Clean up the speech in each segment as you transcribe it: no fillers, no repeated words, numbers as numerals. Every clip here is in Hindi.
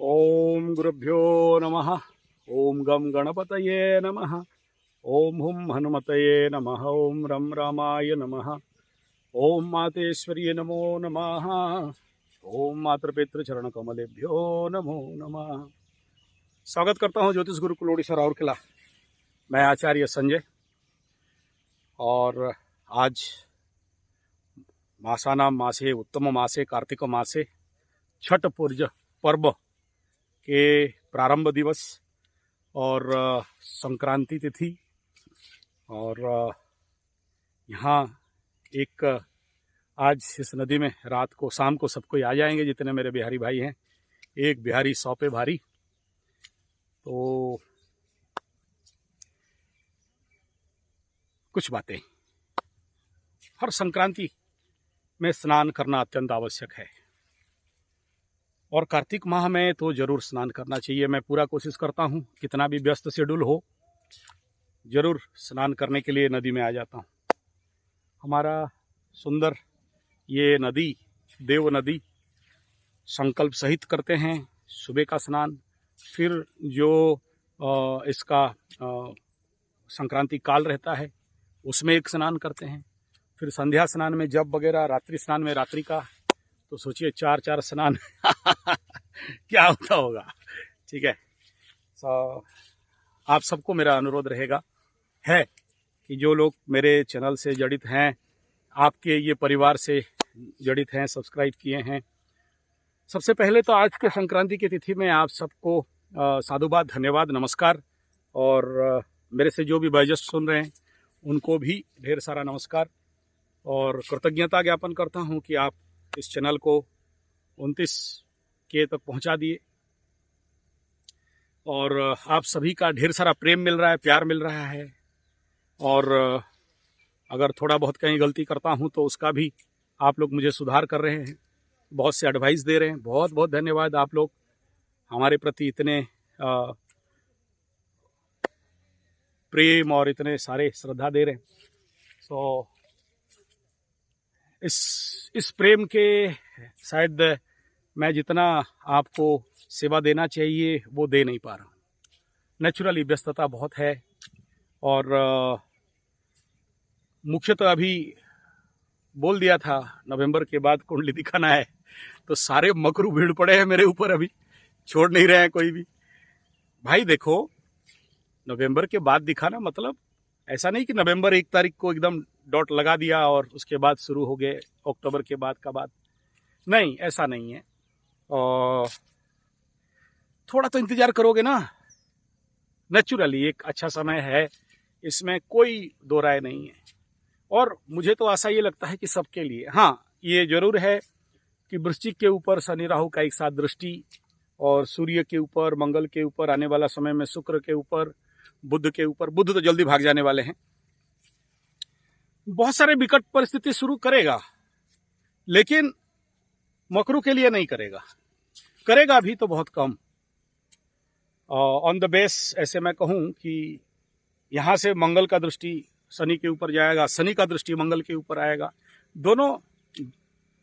ओम गुरुभ्यो नमः। ओम गम गणपतये नमः। ओम हुम हनुमतये नमः। ओम रम रामाय नमः। ओम मातेश्वर्ये नमो नमः। ओम मातृपितृ चरण कमलेभ्यो नमो नमः। स्वागत करता हूँ ज्योतिष गुरुकुल ओडिशा राउरकेला। मैं आचार्य संजय और आज मासानां मासे उत्तम मासे कार्तिक मासे छठ पूज पर्व के प्रारंभ दिवस और संक्रांति तिथि और यहाँ एक आज इस नदी में रात को शाम को सबको आ जाएंगे जितने मेरे बिहारी भाई हैं। एक बिहारी 100 पे भारी। तो कुछ बातें, हर संक्रांति में स्नान करना अत्यंत आवश्यक है और कार्तिक माह में तो जरूर स्नान करना चाहिए। मैं पूरा कोशिश करता हूँ, कितना भी व्यस्त शेड्यूल हो जरूर स्नान करने के लिए नदी में आ जाता हूँ। हमारा सुंदर ये नदी देव नदी, संकल्प सहित करते हैं सुबह का स्नान, फिर जो इसका संक्रांति काल रहता है उसमें एक स्नान करते हैं, फिर संध्या स्नान में जब वगैरह, रात्रि स्नान में रात्रि का। तो सोचिए 4 स्नान क्या होता होगा। ठीक है। आप सबको मेरा अनुरोध रहेगा है कि जो लोग मेरे चैनल से जड़ित हैं, आपके ये परिवार से जड़ित हैं, सब्सक्राइब किए हैं, सबसे पहले तो आज के संक्रांति की तिथि में आप सबको साधुवाद, धन्यवाद, नमस्कार। और मेरे से जो भी बायजस्ट सुन रहे हैं उनको भी ढेर सारा नमस्कार और कृतज्ञता ज्ञापन करता हूँ कि आप इस चैनल को 29 के तक पहुंचा दिए और आप सभी का ढेर सारा प्रेम मिल रहा है, प्यार मिल रहा है। और अगर थोड़ा बहुत कहीं गलती करता हूं तो उसका भी आप लोग मुझे सुधार कर रहे हैं, बहुत से एडवाइस दे रहे हैं। बहुत बहुत धन्यवाद। आप लोग हमारे प्रति इतने प्रेम और इतने सारे श्रद्धा दे रहे हैं। सो इस प्रेम के शायद मैं जितना आपको सेवा देना चाहिए वो दे नहीं पा रहा हूँ। नेचुरली व्यस्तता बहुत है और मुख्यतः अभी बोल दिया था नवंबर के बाद कुंडली दिखाना है, तो सारे मकरू भीड़ पड़े हैं मेरे ऊपर, अभी छोड़ नहीं रहे हैं कोई भी। भाई देखो, नवंबर के बाद दिखाना मतलब ऐसा नहीं कि नवंबर 1 तारीख को एकदम डॉट लगा दिया और उसके बाद शुरू हो गए अक्टूबर के बाद का बात। नहीं, ऐसा नहीं है। और थोड़ा तो इंतजार करोगे ना। नेचुरली एक अच्छा समय है, इसमें कोई दो राय नहीं है। और मुझे तो आशा ये लगता है कि सबके लिए। हाँ, ये जरूर है कि वृश्चिक के ऊपर शनि राहु का एक साथ दृष्टि और सूर्य के ऊपर, मंगल के ऊपर, आने वाला समय में शुक्र के ऊपर, बुध के ऊपर। बुध तो जल्दी भाग जाने वाले हैं। बहुत सारे विकट परिस्थिति शुरू करेगा, लेकिन मकरू के लिए नहीं करेगा। करेगा भी तो बहुत कम। ऑन द बेस ऐसे मैं कहूं कि यहां से मंगल का दृष्टि शनि के ऊपर जाएगा, शनि का दृष्टि मंगल के ऊपर आएगा, दोनों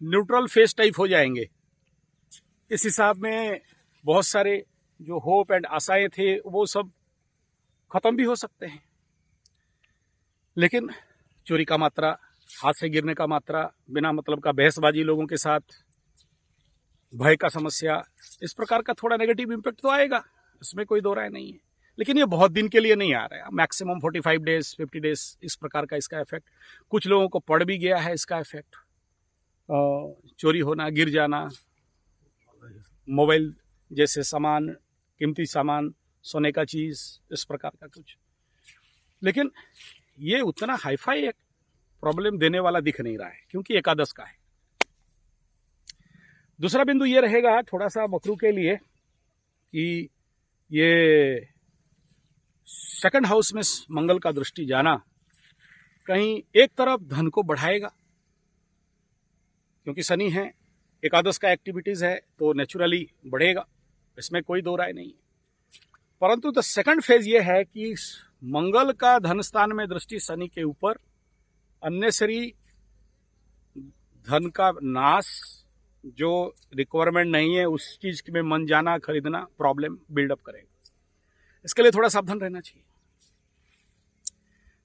न्यूट्रल फेस टाइप हो जाएंगे। इस हिसाब में बहुत सारे जो होप एंड आशाएं थे वो सब खत्म भी हो सकते हैं। लेकिन चोरी का मात्रा, हाथ से गिरने का मात्रा, बिना मतलब का बहसबाजी लोगों के साथ, भय का समस्या, इस प्रकार का थोड़ा नेगेटिव इम्पैक्ट तो आएगा, इसमें कोई दो राय नहीं है। लेकिन ये बहुत दिन के लिए नहीं आ रहा है। मैक्सिमम 45 डेज, 50 डेज इस प्रकार का इसका इफेक्ट। कुछ लोगों को पड़ भी गया है इसका इफेक्ट। चोरी होना, गिर जाना, मोबाइल जैसे सामान, कीमती सामान, सोने का चीज, इस प्रकार का कुछ। लेकिन ये उतना हाईफाई प्रॉब्लम देने वाला दिख नहीं रहा है क्योंकि एकादश का है। दूसरा बिंदु ये रहेगा थोड़ा सा मकरू के लिए कि ये सेकंड हाउस में मंगल का दृष्टि जाना कहीं एक तरफ धन को बढ़ाएगा, क्योंकि शनि है, एकादश का एक्टिविटीज है तो नेचुरली बढ़ेगा, इसमें कोई दो राय नहीं है। परंतु द सेकंड फेज ये है कि मंगल का धन स्थान में दृष्टि शनि के ऊपर अननेसरी धन का नाश, जो रिक्वायरमेंट नहीं है उस चीज में मन जाना खरीदना प्रॉब्लम बिल्डअप करेगा। इसके लिए थोड़ा सावधान रहना चाहिए।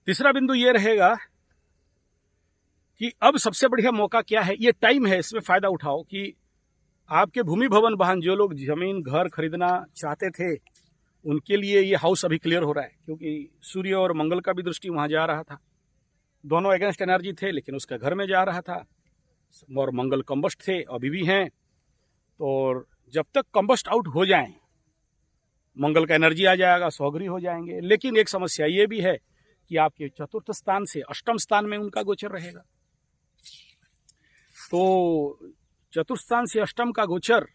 तीसरा बिंदु ये रहेगा कि अब सबसे बढ़िया मौका क्या है, ये टाइम है, इसमें फायदा उठाओ कि आपके भूमि भवन वाहन जो लोग जमीन घर खरीदना चाहते थे उनके लिए ये हाउस अभी क्लियर हो रहा है, क्योंकि सूर्य और मंगल का भी दृष्टि वहां जा रहा था। दोनों अगेंस्ट एनर्जी थे, लेकिन उसका घर में जा रहा था और मंगल कंबस्ट थे, अभी भी हैं। तो जब तक कंबस्ट आउट हो जाए मंगल का एनर्जी आ जाएगा, सौगरी हो जाएंगे। लेकिन एक समस्या ये भी है कि आपके चतुर्थ स्थान से अष्टम स्थान में उनका गोचर रहेगा। तो चतुर्थ स्थान से अष्टम का गोचर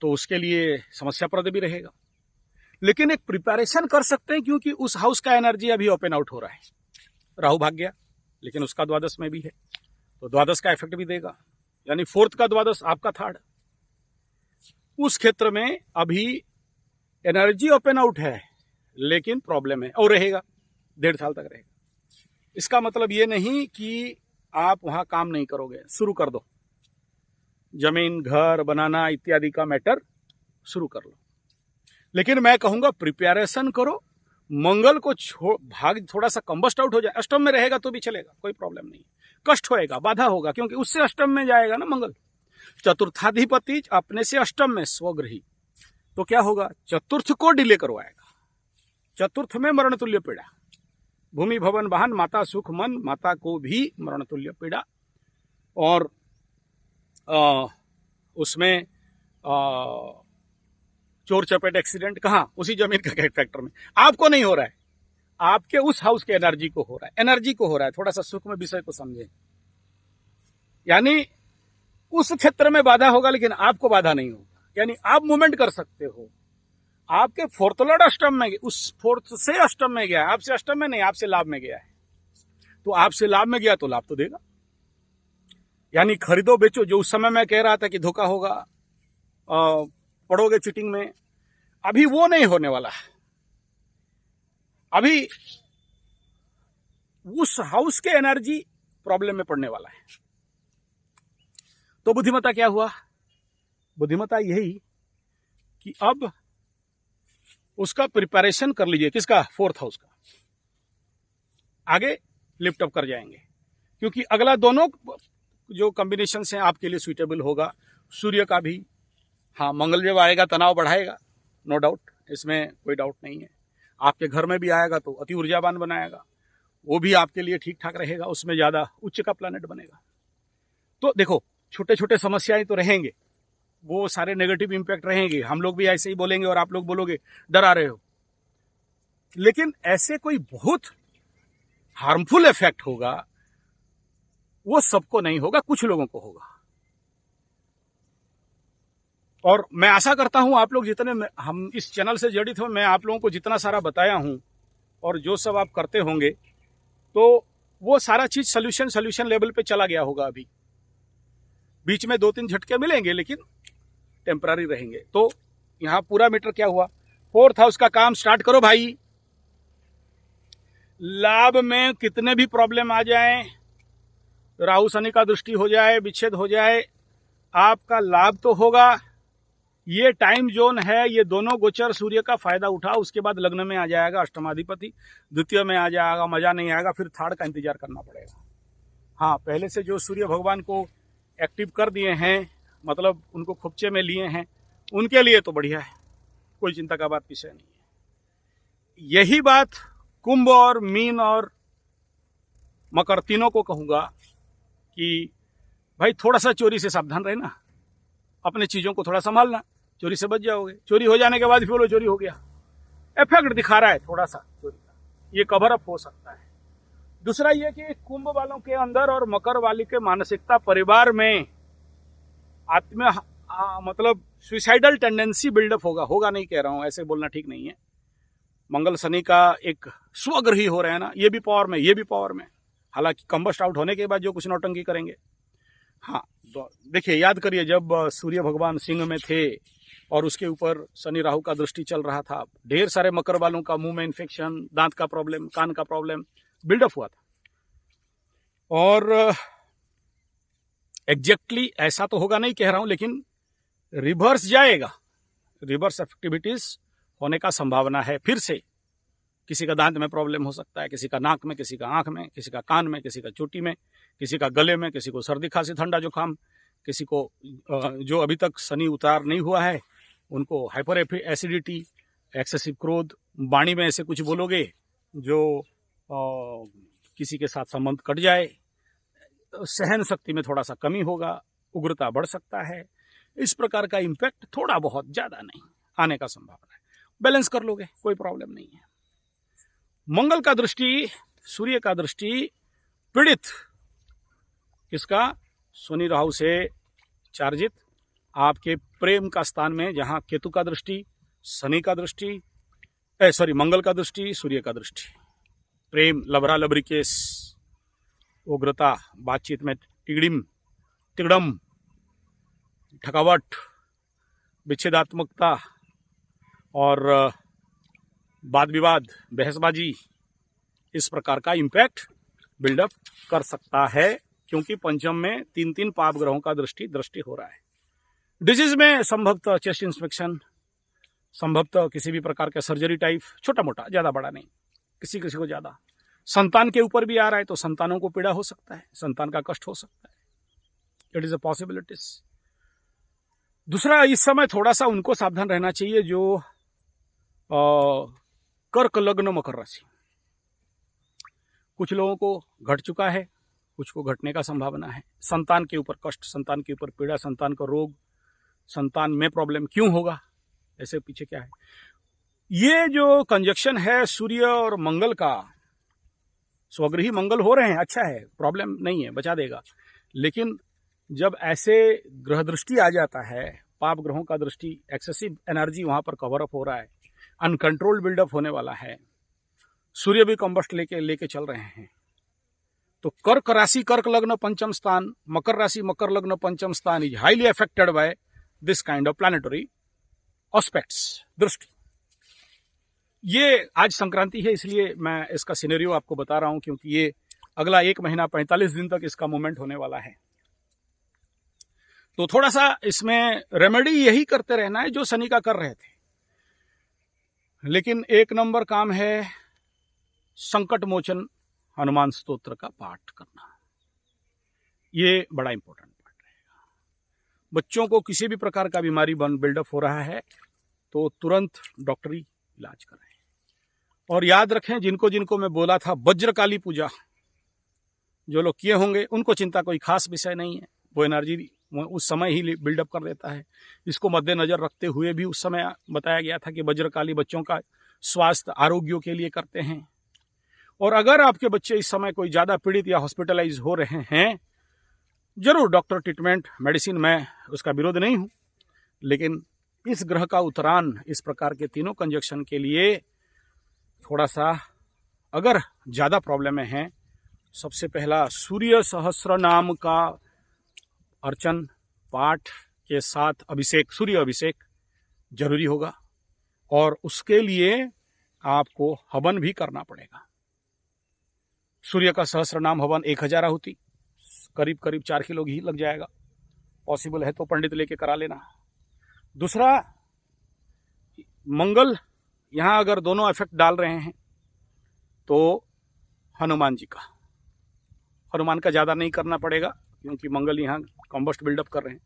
तो उसके लिए समस्याप्रद भी रहेगा, लेकिन एक प्रिपरेशन कर सकते हैं, क्योंकि उस हाउस का एनर्जी अभी ओपन आउट हो रहा है। राहु भाग गया, लेकिन उसका द्वादश में भी है, तो द्वादश का इफेक्ट भी देगा, यानी फोर्थ का द्वादश आपका थर्ड। उस क्षेत्र में अभी एनर्जी ओपन आउट है, लेकिन प्रॉब्लम है और रहेगा, 1.5 साल तक रहेगा। इसका मतलब ये नहीं कि आप वहां काम नहीं करोगे, शुरू कर दो। जमीन घर बनाना इत्यादि का मैटर शुरू कर लो, लेकिन मैं कहूंगा प्रिपरेशन करो। मंगल को भाग थोड़ा सा कंबस्ट आउट हो जाए, अष्टम में रहेगा तो भी चलेगा, कोई प्रॉब्लम नहीं। कष्ट होएगा, बाधा होगा, क्योंकि उससे अष्टम में जाएगा ना मंगल। चतुर्थाधिपति अपने से अष्टम में स्वगृही, तो क्या होगा, चतुर्थ को डिले करवाएगा। चतुर्थ में मरण तुल्य पीड़ा, भूमि भवन वाहन माता सुख मन, माता को भी मरण तुल्य पीड़ा। और उसमें चोर चपेट एक्सीडेंट कहाँ, उसी जमीन का फैक्टर में। आपको नहीं हो रहा है, आपके उस हाउस के एनर्जी को हो रहा है, एनर्जी को हो रहा है। थोड़ा सा सूक्ष्म विषय को समझें, यानी उस क्षेत्र में बाधा होगा, लेकिन आपको बाधा नहीं होगा, यानी आप मूवमेंट कर सकते हो। आपके फोर्थ लॉर्ड अष्टम में, उस फोर्थ से अष्टम में गया है, आपसे अष्टम में नहीं, आपसे लाभ में गया है। तो आपसे लाभ में गया तो लाभ तो देगा, यानी खरीदो बेचो। जो उस समय मैं कह रहा था कि धोखा होगा, पड़ोगे चीटिंग में, अभी वो नहीं होने वाला है। अभी उस हाउस के एनर्जी प्रॉब्लम में पड़ने वाला है। तो बुद्धिमत्ता क्या हुआ, बुद्धिमत्ता यही कि अब उसका प्रिपरेशन कर लीजिए। किसका, फोर्थ हाउस का, आगे लिफ्ट अप कर जाएंगे, क्योंकि अगला दोनों जो कॉम्बिनेशन हैं आपके लिए सुइटेबल होगा। सूर्य का भी, हाँ, मंगल जब आएगा तनाव बढ़ाएगा, नो डाउट, इसमें कोई डाउट नहीं है। आपके घर में भी आएगा तो अति ऊर्जावान बनाएगा, वो भी आपके लिए ठीक ठाक रहेगा, उसमें ज्यादा उच्च का प्लैनेट बनेगा। तो देखो, छोटे छोटे समस्याएं तो रहेंगे, वो सारे नेगेटिव इंपैक्ट रहेंगे। हम लोग भी ऐसे ही बोलेंगे और आप लोग बोलोगे डरा रहे हो, लेकिन ऐसे कोई बहुत हार्मफुल इफेक्ट होगा वो सबको नहीं होगा, कुछ लोगों को होगा। और मैं आशा करता हूं आप लोग जितने हम इस चैनल से जड़ित हो, मैं आप लोगों को जितना सारा बताया हूं और जो सब आप करते होंगे, तो वो सारा चीज सोल्यूशन लेवल पे चला गया होगा। अभी बीच में 2-3 झटके मिलेंगे, लेकिन टेम्पररी रहेंगे। तो यहां पूरा मीटर क्या हुआ, फोर्थ हाउस का काम स्टार्ट करो भाई। लाभ में कितने भी प्रॉब्लम आ जाएं, राहु शनि का दृष्टि हो जाए, विच्छेद हो जाए, आपका लाभ तो होगा। ये टाइम जोन है, ये दोनों गोचर सूर्य का फायदा उठाओ। उसके बाद लग्न में आ जाएगा अष्टमाधिपति, द्वितीय में आ जाएगा, मजा नहीं आएगा, फिर थर्ड का इंतजार करना पड़ेगा। हाँ, पहले से जो सूर्य भगवान को एक्टिव कर दिए हैं, मतलब उनको खुपचे में लिए हैं, उनके लिए तो बढ़िया है, कोई चिंता का बात विषय नहीं है। यही बात कुंभ और मीन और मकर तीनों को कहूंगा कि भाई थोड़ा सा चोरी से सावधान रहना, अपने चीजों को थोड़ा संभालना, चोरी से बच जाओगे। चोरी हो जाने के बाद भी बोलो चोरी हो गया, इफेक्ट दिखा रहा है थोड़ा सा चोरी का, ये कवर अप हो सकता है। दूसरा ये कि कुंभ वालों के अंदर और मकर वाली के मानसिकता, परिवार में मतलब सुसाइडल टेंडेंसी बिल्डअप होगा नहीं कह रहा हूं, ऐसे बोलना ठीक नहीं है। मंगल शनि का एक स्वग्रही हो रहे हैं ना, ये भी पावर में, ये भी पावर में, हालांकि कंबस्ट आउट होने के बाद जो कुछ नौटंकी करेंगे। हाँ, देखिए, याद करिए, जब सूर्य भगवान सिंह में थे और उसके ऊपर शनि राहु का दृष्टि चल रहा था, ढेर सारे मकर वालों का मुंह में इन्फेक्शन, दांत का प्रॉब्लम, कान का प्रॉब्लम बिल्डअप हुआ था। और एग्जैक्टली ऐसा तो होगा नहीं कह रहा हूं, लेकिन रिवर्स जाएगा, रिवर्स एक्टिविटीज होने का संभावना है। फिर से किसी का दांत में प्रॉब्लम हो सकता है, किसी का नाक में, किसी का आंख में, किसी का कान में, किसी का चोटी में, किसी का गले में, किसी को सर्दी खांसी ठंडा जुकाम, किसी को जो अभी तक शनि उतार नहीं हुआ है उनको हाइपर एसिडिटी, एक्सेसिव क्रोध, वाणी में ऐसे कुछ बोलोगे जो किसी के साथ संबंध कट जाए, सहन शक्ति में थोड़ा सा कमी होगा, उग्रता बढ़ सकता है। इस प्रकार का इम्पैक्ट थोड़ा बहुत, ज्यादा नहीं, आने का संभावना है। बैलेंस कर लोगे, कोई प्रॉब्लम नहीं है। मंगल का दृष्टि, सूर्य का दृष्टि पीड़ित किसका, शनि राहु से चार्जित आपके प्रेम का स्थान में, जहां केतु का दृष्टि, शनि का दृष्टि, मंगल का दृष्टि, सूर्य का दृष्टि, प्रेम, लबरा लबरी केस, उग्रता, बातचीत में तिगड़म, ठकावट, विच्छेदात्मकता और वाद विवाद, बहसबाजी, इस प्रकार का इम्पैक्ट बिल्डअप कर सकता है, क्योंकि पंचम में 3 पाप ग्रहों का दृष्टि हो रहा है। डिजीज में संभवतः चेस्ट इंस्पेक्शन, संभवतः किसी भी प्रकार का सर्जरी टाइप, छोटा मोटा, ज्यादा बड़ा नहीं, किसी को ज्यादा। संतान के ऊपर भी आ रहा है तो संतानों को पीड़ा हो सकता है, संतान का कष्ट हो सकता है, इट इज अ पॉसिबिलिटीज। दूसरा, इस समय थोड़ा सा उनको सावधान रहना चाहिए जो कर्क लग्न मकर राशि, कुछ लोगों को घट चुका है, कुछ को घटने का संभावना है। संतान के ऊपर कष्ट, संतान के ऊपर पीड़ा, संतान का रोग, संतान में प्रॉब्लम क्यों होगा, ऐसे पीछे क्या है। ये जो कंजक्शन है सूर्य और मंगल का, स्वगृही मंगल हो रहे हैं, अच्छा है, प्रॉब्लम नहीं है, बचा देगा। लेकिन जब ऐसे ग्रह दृष्टि आ जाता है, पाप ग्रहों का दृष्टि, एक्सेसिव एनर्जी वहां पर कवर अप हो रहा है, अनकंट्रोल्ड बिल्डअप होने वाला है, सूर्य भी कंबस्ट लेके चल रहे हैं, तो कर्क राशि, कर्क लग्न पंचम स्थान, मकर राशि, मकर लग्न पंचम स्थान is highly affected by this kind of planetary aspects, दृष्टि। ये आज संक्रांति है, इसलिए मैं इसका सिनेरियो आपको बता रहा हूं, क्योंकि ये अगला 1 महीना 45 दिन तक इसका मूवमेंट होने वाला है। तो थोड़ा सा इसमें रेमेडी यही करते रहना है जो शनि का कर रहे थे, लेकिन 1 नंबर काम है संकट मोचन हनुमान स्तोत्र का पाठ करना। ये बड़ा इंपॉर्टेंट पार्ट रहेगा। बच्चों को किसी भी प्रकार का बीमारी बिल्डअप हो रहा है तो तुरंत डॉक्टरी इलाज कराएं। और याद रखें, जिनको जिनको मैं बोला था वज्रकाली पूजा, जो लोग किए होंगे उनको चिंता कोई खास विषय नहीं है, वो एनर्जी उस समय ही बिल्डअप कर देता है। इसको मद्देनजर रखते हुए भी उस समय बताया गया था कि वज्रकाली बच्चों का स्वास्थ्य आरोग्य के लिए करते हैं। और अगर आपके बच्चे इस समय कोई ज्यादा पीड़ित या हॉस्पिटलाइज हो रहे हैं, जरूर डॉक्टर ट्रीटमेंट, मेडिसिन, मैं उसका विरोध नहीं हूं, लेकिन इस ग्रह का उतरान, इस प्रकार के तीनों कंजक्शन के लिए थोड़ा सा अगर ज्यादा प्रॉब्लम में है, सबसे पहला सूर्य सहस्त्र नाम का अर्चन पाठ के साथ अभिषेक, सूर्य अभिषेक जरूरी होगा, और उसके लिए आपको हवन भी करना पड़ेगा। सूर्य का सहस्त्र नाम हवन 1000 आहुति, करीब 4 किलो घी लग जाएगा, पॉसिबल है तो पंडित लेके करा लेना। दूसरा, मंगल यहां अगर दोनों इफेक्ट डाल रहे हैं तो हनुमान जी का, हनुमान का ज्यादा नहीं करना पड़ेगा, क्योंकि मंगल यहां कंबस्ट बिल्डअप कर रहे हैं,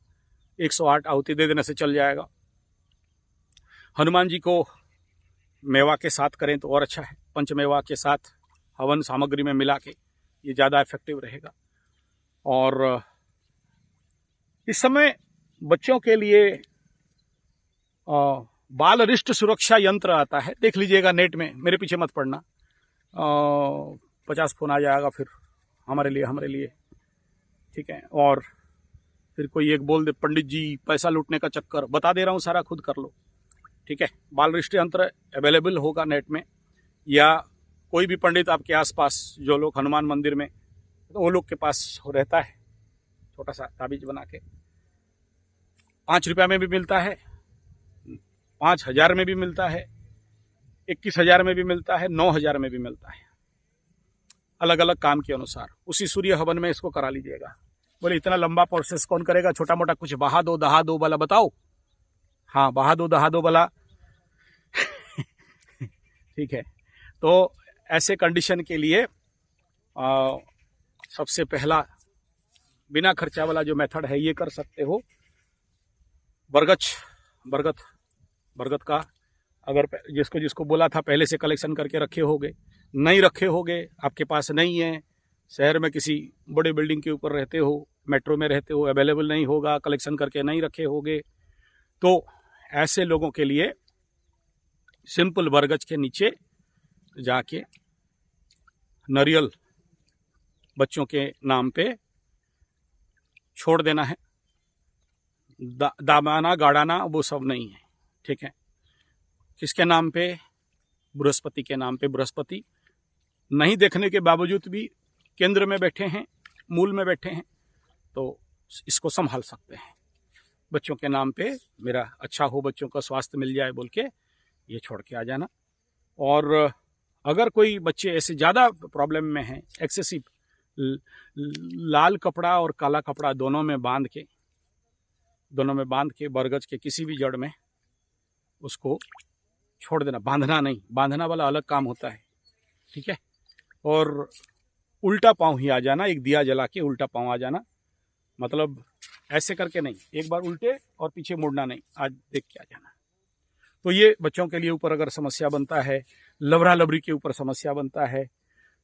108 आहुति दे देने से चल जाएगा। हनुमान जी को मेवा के साथ करें तो और अच्छा है, पंचमेवा के साथ हवन सामग्री में मिला के, ये ज्यादा इफेक्टिव रहेगा। और इस समय बच्चों के लिए बाल रिष्ट सुरक्षा यंत्र आता है, देख लीजिएगा नेट में, मेरे पीछे मत पड़ना, 50 फोन आ जाएगा फिर हमारे लिए, ठीक है। और फिर कोई एक बोल दे पंडित जी पैसा लूटने का चक्कर, बता दे रहा हूं सारा खुद कर लो, ठीक है। बाल रिष्ट यंत्र अवेलेबल होगा नेट में, या कोई भी पंडित आपके आसपास, जो लोग हनुमान मंदिर में, तो वो लोग के पास रहता है, छोटा सा ताबीज बना के, 5 रुपया में भी मिलता है, 5000 में भी मिलता है, 21000 में भी मिलता है, 9000 में भी मिलता है, अलग अलग काम के अनुसार। उसी सूर्य हवन में इसको करा लीजिएगा, बोले इतना लंबा प्रोसेस कौन करेगा, छोटा मोटा कुछ बहा दो दहा दो वाला बताओ। हाँ, बहा दो दहा दो वाला ठीक है। तो ऐसे कंडीशन के लिए सबसे पहला बिना खर्चा वाला जो मेथड है ये कर सकते हो। बरगद का अगर जिसको जिसको बोला था पहले से कलेक्शन करके रखे होगे, नहीं रखे होगे, आपके पास नहीं है, शहर में किसी बड़े बिल्डिंग के ऊपर रहते हो, मेट्रो में रहते हो, अवेलेबल नहीं होगा, कलेक्शन करके नहीं रखे होगे, तो ऐसे लोगों के लिए सिंपल बरगद के नीचे जाके नारियल बच्चों के नाम पे छोड़ देना है। दामाना गाड़ाना वो सब नहीं है, ठीक है। किसके नाम पे? बृहस्पति के नाम पे। बृहस्पति नहीं देखने के बावजूद भी केंद्र में बैठे हैं, मूल में बैठे हैं, तो इसको संभाल सकते हैं। बच्चों के नाम पे मेरा अच्छा हो, बच्चों का स्वास्थ्य मिल जाए बोल के ये छोड़ के आ जाना। और अगर कोई बच्चे ऐसे ज़्यादा प्रॉब्लम में हैं, एक्सेसिव, लाल कपड़ा और काला कपड़ा दोनों में बांध के बरगद के किसी भी जड़ में उसको छोड़ देना। बांधना नहीं, बांधना वाला अलग काम होता है, ठीक है। और उल्टा पाँव ही आ जाना, एक दिया जला के उल्टा पाँव आ जाना, मतलब ऐसे करके नहीं, एक बार उल्टे और पीछे मुड़ना नहीं, आज देख के आ जाना। तो ये बच्चों के लिए ऊपर अगर समस्या बनता है, लवरा लवरी के ऊपर समस्या बनता है,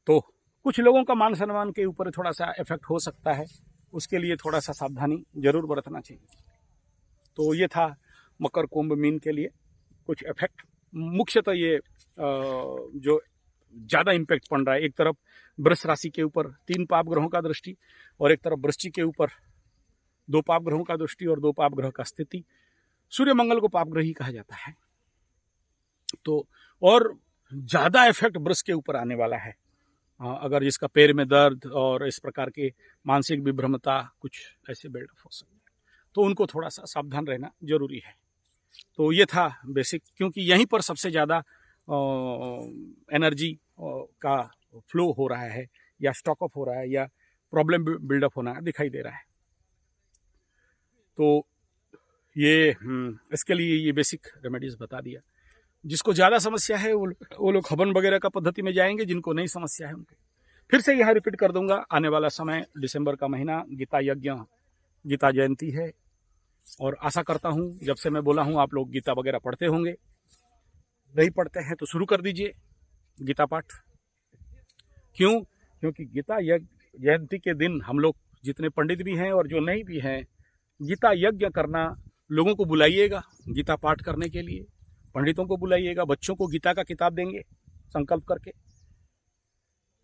तो कुछ लोगों का मान सम्मान के ऊपर थोड़ा सा इफेक्ट हो सकता है, उसके लिए थोड़ा सा सावधानी जरूर बरतना चाहिए। तो ये था मकर कुंभ मीन के लिए कुछ इफेक्ट। मुख्यतः ये जो ज़्यादा इम्पैक्ट पड़ रहा है, एक तरफ वृष राशि के ऊपर 3 पाप ग्रहों का दृष्टि, और एक तरफ वृश्चिक के ऊपर 2 पाप ग्रहों का दृष्टि और 2 पाप ग्रह का स्थिति। सूर्य मंगल को पाप ग्रह ही कहा जाता है। तो और ज़्यादा इफेक्ट वृष के ऊपर आने वाला है। अगर जिसका पैर में दर्द और इस प्रकार के मानसिक विभ्रमता कुछ ऐसे बिल्डअप हो सकते हैं, तो उनको थोड़ा सा सावधान रहना जरूरी है। तो ये था बेसिक, क्योंकि यहीं पर सबसे ज़्यादा एनर्जी का फ्लो हो रहा है, या स्टॉक अप हो रहा है, या प्रॉब्लम बिल्डअप होना दिखाई दे रहा है। तो ये इसके लिए ये बेसिक रेमेडीज बता दिया। जिसको ज़्यादा समस्या है वो लोग हवन वगैरह का पद्धति में जाएंगे, जिनको नहीं समस्या है उनको फिर से यहाँ रिपीट कर दूंगा। आने वाला समय दिसंबर का महीना, गीता यज्ञ, गीता जयंती है, और आशा करता हूँ जब से मैं बोला हूँ आप लोग गीता वगैरह पढ़ते होंगे। नहीं पढ़ते हैं तो शुरू कर दीजिए गीता पाठ। क्यों? क्योंकि गीता जयंती के दिन हम लोग जितने पंडित भी हैं और जो नहीं भी हैं, गीता यज्ञ करना, लोगों को बुलाइएगा गीता पाठ करने के लिए, पंडितों को बुलाइएगा, बच्चों को गीता का किताब देंगे संकल्प करके।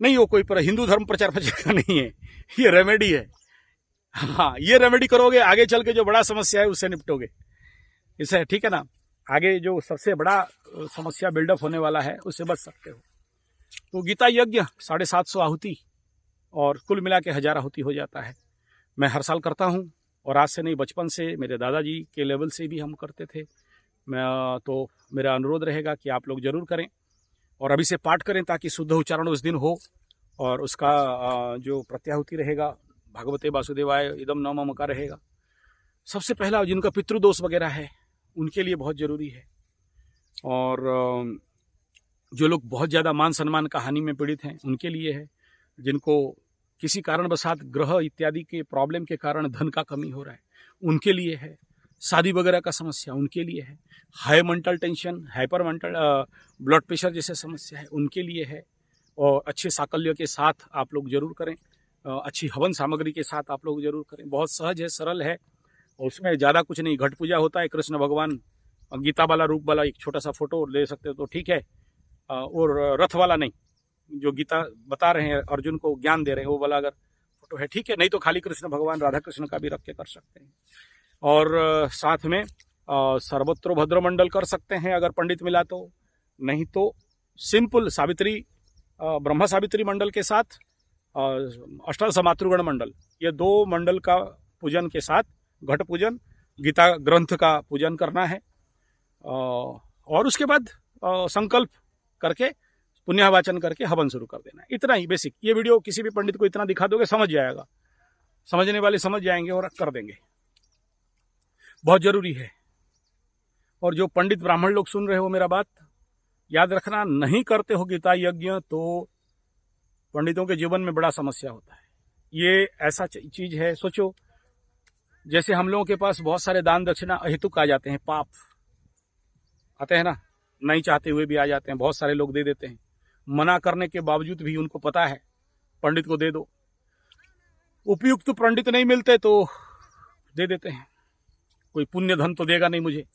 नहीं, वो कोई पर हिंदू धर्म प्रचार का नहीं है, ये रेमेडी है। हाँ, ये रेमेडी करोगे, आगे चल के जो बड़ा समस्या है उससे निपटोगे इससे, ठीक है ना। आगे जो सबसे बड़ा समस्या बिल्डअप होने वाला है उससे बच सकते हो। तो गीता यज्ञ 750 आहुति, और कुल मिला के 1000 आहुति हो जाता है। मैं हर साल करता हूँ, और आज से नहीं, बचपन से मेरे दादाजी के लेवल से भी हम करते थे। तो मेरा अनुरोध रहेगा कि आप लोग जरूर करें, और अभी से पाठ करें ताकि शुद्ध उच्चारण उस दिन हो, और उसका जो प्रत्याहुति रहेगा भगवते वासुदेवाय इदम नमः का रहेगा। सबसे पहला जिनका पितृदोष वगैरह है उनके लिए बहुत जरूरी है, और जो लोग बहुत ज़्यादा मान सम्मान का हानि में पीड़ित हैं उनके लिए है, जिनको किसी कारणवशात ग्रह इत्यादि के प्रॉब्लम के कारण धन का कमी हो रहा है उनके लिए है, शादी वगैरह का समस्या उनके लिए है, high mental tension, hyper mental blood pressure जैसे समस्या है उनके लिए है। और अच्छे साकल्य के साथ आप लोग जरूर करें, अच्छी हवन सामग्री के साथ आप लोग जरूर करें। बहुत सहज है, सरल है, और उसमें ज़्यादा कुछ नहीं। घट पूजा होता है, कृष्ण भगवान गीता वाला रूप वाला एक छोटा सा फोटो ले सकते हो तो ठीक है, और रथ वाला नहीं, जो गीता बता रहे हैं अर्जुन को ज्ञान दे रहे हैं वो वाला अगर फोटो है ठीक है, नहीं तो खाली कृष्ण भगवान राधा कृष्ण का भी रख के कर सकते हैं। और साथ में सर्वत्र भद्र मंडल कर सकते हैं अगर पंडित मिला तो, नहीं तो सिंपल सावित्री ब्रह्मा सावित्री मंडल के साथ अष्टल समातृगण मंडल, ये 2 मंडल का पूजन के साथ घट पूजन, गीता ग्रंथ का पूजन करना है, और उसके बाद संकल्प करके पुण्यावाचन करके हवन शुरू कर देना है। इतना ही बेसिक। ये वीडियो किसी भी पंडित को इतना दिखा दोगे समझ जाएगा, समझने वाले समझ जाएंगे और कर देंगे। बहुत जरूरी है। और जो पंडित ब्राह्मण लोग सुन रहे हो मेरा बात, याद रखना, नहीं करते हो गीता यज्ञ तो पंडितों के जीवन में बड़ा समस्या होता है। ये ऐसा चीज है, सोचो जैसे हम लोगों के पास बहुत सारे दान दक्षिणा अहेतुक आ जाते हैं, पाप आते हैं ना, नहीं चाहते हुए भी आ जाते हैं, बहुत सारे लोग दे देते हैं। मना करने के बावजूद भी उनको पता है पंडित को दे दो, उपयुक्त पंडित नहीं मिलते तो दे देते हैं, कोई पुण्य धन तो देगा नहीं मुझे।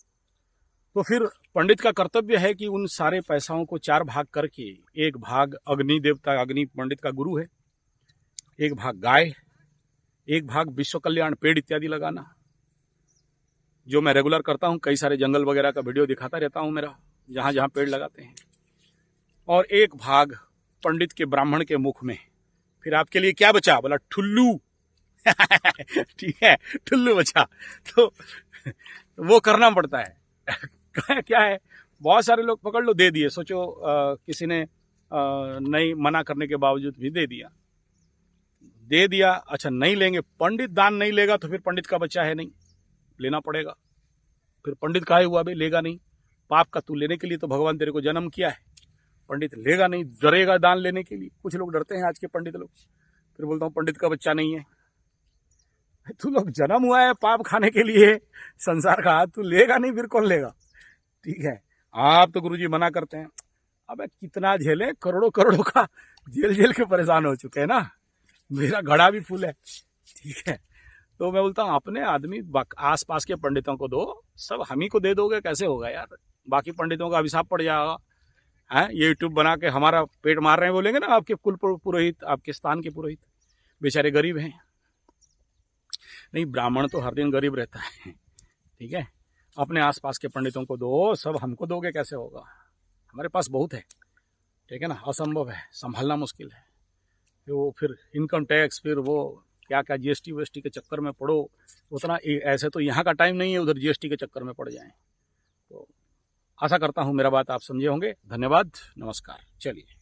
तो फिर पंडित का कर्तव्य है कि उन सारे पैसाओं को 4 भाग करके, एक भाग अग्नि देवता, अग्नि पंडित का गुरु है, एक भाग गाय, एक भाग विश्व कल्याण पेड़ इत्यादि लगाना, जो मैं रेगुलर करता हूं। कई सारे जंगल वगैरह का वीडियो दिखाता रहता हूं मेरा, जहां जहां पेड़ लगाते हैं। और एक भाग पंडित के ब्राह्मण के मुख में। फिर आपके लिए क्या बचा? बोला ठुल्लू। ठीक है, ठुल्लू बचा। तो वो करना पड़ता है। क्या है, बहुत सारे लोग पकड़ लो दे दिए। सोचो किसी ने नहीं, मना करने के बावजूद भी दे दिया। अच्छा, नहीं लेंगे, पंडित दान नहीं लेगा तो फिर पंडित का बच्चा है नहीं, लेना पड़ेगा। फिर पंडित काहे हुआ भाई, लेगा नहीं। पाप का तू लेने के लिए तो भगवान तेरे को जन्म किया है। पंडित लेगा नहीं, डरेगा दान लेने के लिए। कुछ लोग डरते हैं आज के पंडित लोग। फिर बोलता हूँ पंडित का बच्चा नहीं है। तू लोग जन्म हुआ है पाप खाने के लिए संसार का, तू लेगा नहीं फिर कौन लेगा? ठीक है, आप तो गुरुजी मना करते हैं। अबे कितना झेले, करोड़ों करोड़ों का जेल के परेशान हो चुके हैं ना, मेरा घड़ा भी फुल है। ठीक है, तो मैं बोलता हूँ अपने आदमी आस पास के पंडितों को दो, सब हम ही को दे दोगे कैसे होगा यार? बाकी पंडितों का अभिशाप पड़ जाएगा। है ये यूट्यूब बना के हमारा पेट मार रहे हैं बोलेंगे ना आपके कुल पुरोहित, आपके स्थान के पुरोहित, बेचारे गरीब हैं। नहीं, ब्राह्मण तो हर दिन गरीब रहता है। ठीक है, अपने आसपास के पंडितों को दो, सब हमको दोगे कैसे होगा? हमारे पास बहुत है। ठीक है ना, असंभव है, संभालना मुश्किल है। वो फिर इनकम टैक्स, फिर वो क्या क्या जीएसटी वीएसटी के चक्कर में पड़ो, उतना ऐसे तो यहाँ का टाइम नहीं है उधर जीएसटी के चक्कर में पड़ जाएं। तो आशा करता हूँ मेरा बात आप समझे होंगे। धन्यवाद, नमस्कार। चलिए।